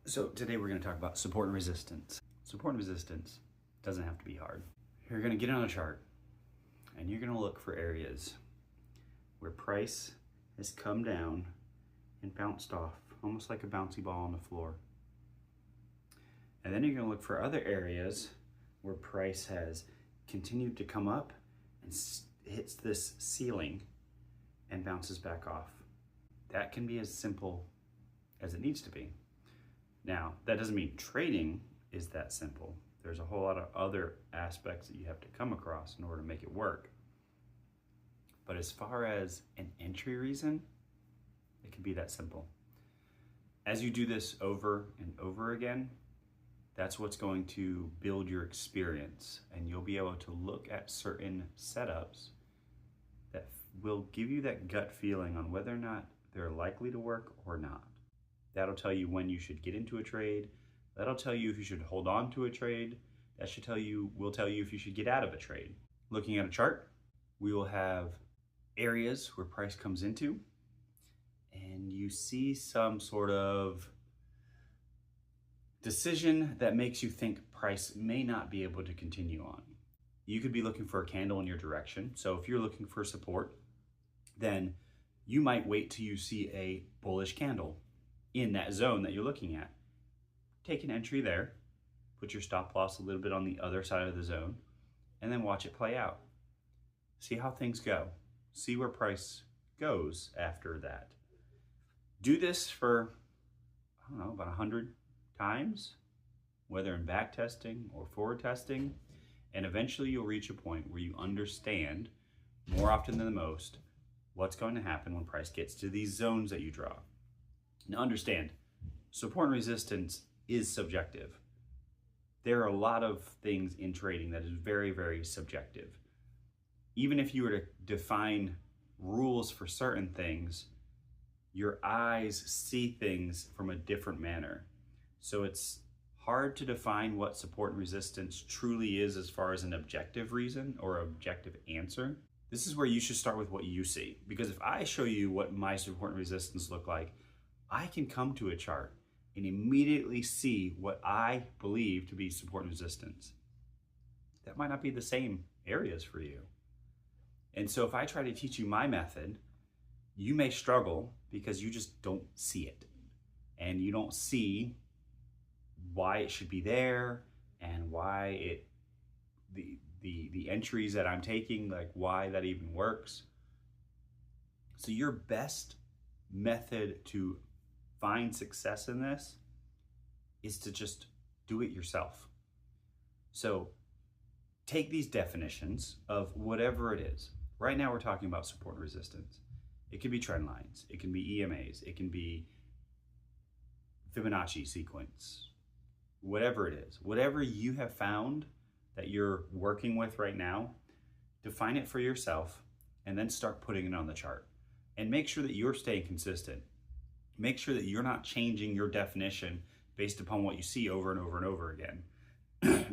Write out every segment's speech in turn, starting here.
So today we're going to talk about support and resistance. Support and resistance doesn't have to be hard. You're going to get on a chart and you're going to look for areas where price has come down and bounced off, almost like a bouncy ball on the floor. And then you're going to look for other areas where price has continued to come up and hits this ceiling and bounces back off. That can be as simple as it needs to be. Now, that doesn't mean trading is that simple. There's a whole lot of other aspects that you have to come across in order to make it work. But as far as an entry reason, it can be that simple. As you do this over and over again, that's what's going to build your experience, and you'll be able to look at certain setups that will give you that gut feeling on whether or not they're likely to work or not. That'll tell you when you should get into a trade. That'll tell you if you should hold on to a trade. That will tell you if you should get out of a trade. Looking at a chart, we will have areas where price comes into, and you see some sort of decision that makes you think price may not be able to continue on. You could be looking for a candle in your direction. So if you're looking for support, then you might wait till you see a bullish candle in that zone that you're looking at. Take an entry there, put your stop loss a little bit on the other side of the zone, and then watch it play out. See how things go. See where price goes after that. Do this for, about 100 times, whether in back testing or forward testing, and eventually you'll reach a point where you understand, more often than most, what's going to happen when price gets to these zones that you draw. Now understand, support and resistance is subjective. There are a lot of things in trading that is very, very subjective. Even if you were to define rules for certain things, your eyes see things from a different manner. So it's hard to define what support and resistance truly is as far as an objective reason or objective answer. This is where you should start with what you see. Because if I show you what my support and resistance look like, I can come to a chart and immediately see what I believe to be support and resistance. That might not be the same areas for you. And so if I try to teach you my method, you may struggle because you just don't see it. And you don't see why it should be there and why the entries that I'm taking, like why that even works. So your best method to find success in this is to just do it yourself. So take these definitions of whatever it is. Right now we're talking about support and resistance. It can be trend lines, it can be EMAs, it can be Fibonacci sequence, whatever it is. Whatever you have found that you're working with right now, define it for yourself and then start putting it on the chart. And make sure that you're staying consistent. Make sure that you're not changing your definition based upon what you see over and over and over again.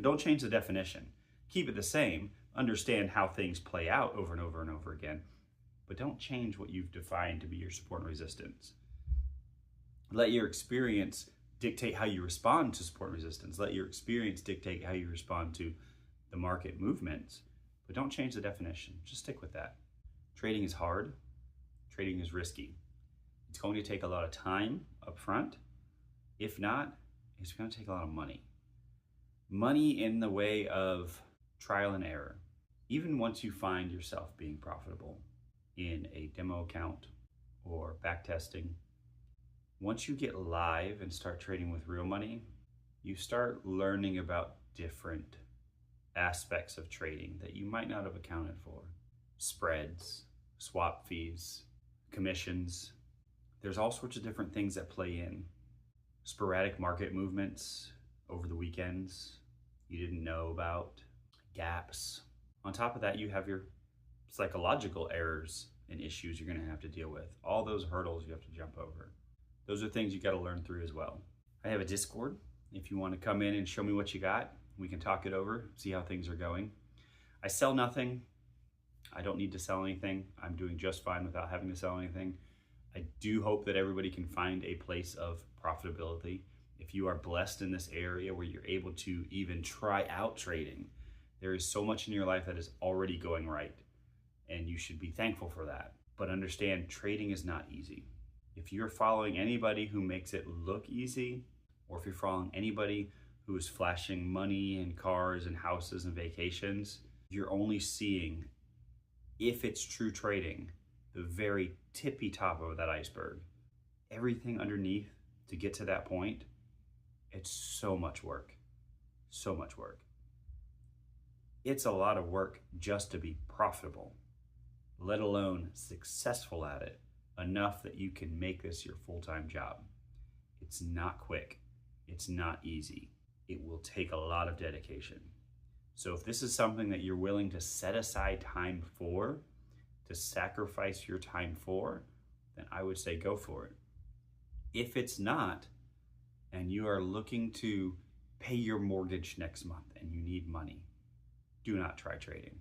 Don't change the definition. Keep it the same. Understand how things play out over and over and over again. But don't change what you've defined to be your support and resistance. Let your experience dictate how you respond to support and resistance. Let your experience dictate how you respond to the market movements. But don't change the definition. Just stick with that. Trading is hard. Trading is risky. It's going to take a lot of time up front. If not, it's going to take a lot of money. Money in the way of trial and error. Even once you find yourself being profitable in a demo account or back testing, once you get live and start trading with real money, you start learning about different aspects of trading that you might not have accounted for. Spreads, swap fees, commissions. There's all sorts of different things that play in. Sporadic market movements over the weekends you didn't know about, gaps. On top of that, you have your psychological errors and issues you're gonna have to deal with. All those hurdles you have to jump over. Those are things you gotta learn through as well. I have a Discord. If you wanna come in and show me what you got, we can talk it over, see how things are going. I sell nothing. I don't need to sell anything. I'm doing just fine without having to sell anything. I do hope that everybody can find a place of profitability If you are blessed in this area where you're able to even try out trading, there is so much in your life that is already going right, and you should be thankful for that. But understand, trading is not easy. If you're following anybody who makes it look easy, or if you're following anybody who is flashing money and cars and houses and vacations, you're only seeing, if it's true trading, the very tippy top of that iceberg. Everything underneath to get to that point, it's so much work, so much work. It's a lot of work just to be profitable, let alone successful at it, enough that you can make this your full-time job. It's not quick. It's not easy. It will take a lot of dedication. So if this is something that you're willing to set aside time for, to sacrifice your time for, then I would say go for it. If it's not, and you are looking to pay your mortgage next month and you need money, do not try trading.